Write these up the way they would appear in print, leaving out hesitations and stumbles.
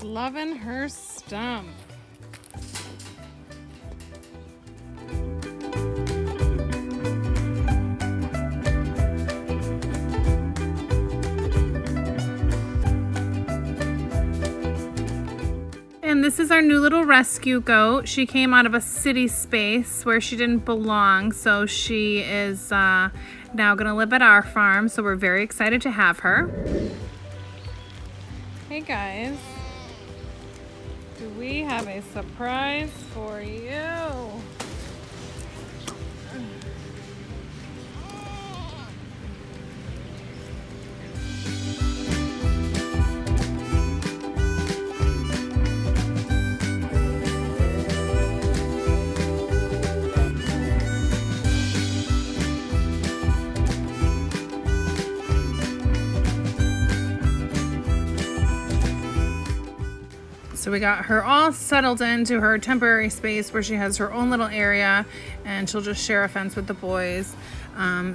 loving her stump. And this is our new little rescue goat. She came out of a city space where she didn't belong, so she is now gonna live at our farm, so we're very excited to have her. Hey guys, do we have a surprise for you? So we got her all settled into her temporary space where she has her own little area and she'll just share a fence with the boys.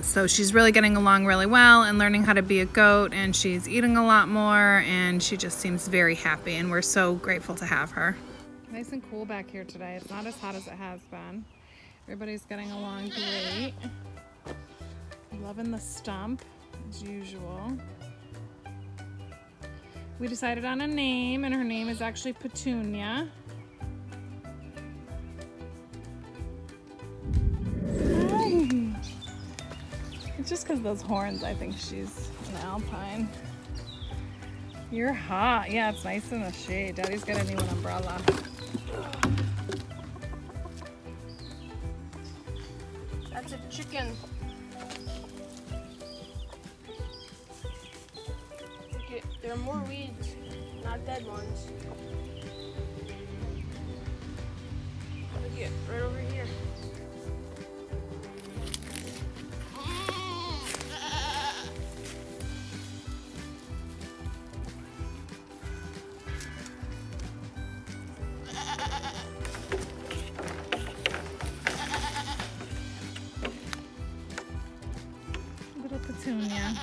So she's really getting along really well and learning how to be a goat, and she's eating a lot more, and she just seems very happy, and we're so grateful to have her. Nice and cool back here today. It's not as hot as it has been. Everybody's getting along great. Loving the stump as usual. We decided on a name, and her name is actually Petunia. Hi. It's just because those horns, I think she's an alpine. You're hot. Yeah, it's nice in the shade. Daddy's got a new umbrella. That's a chicken. There are more weeds, not dead ones. Look at right over here. Little Petunia.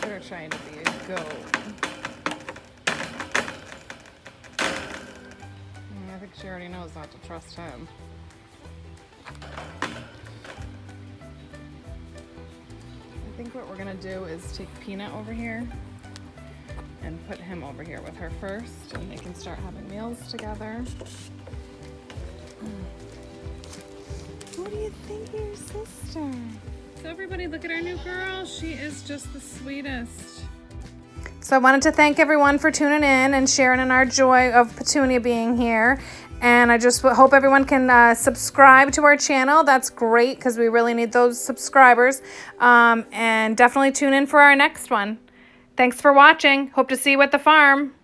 They're trying to be a goat. I think she already knows not to trust him. I think what we're gonna do is take Peanut over here and put him over here with her first, and they can start having meals together. What do you think of your sister? So everybody, look at our new girl. She is just the sweetest. So I wanted to thank everyone for tuning in and sharing in our joy of Petunia being here. And I just hope everyone can subscribe to our channel. That's great because we really need those subscribers. And definitely tune in for our next one. Thanks for watching. Hope to see you at the farm.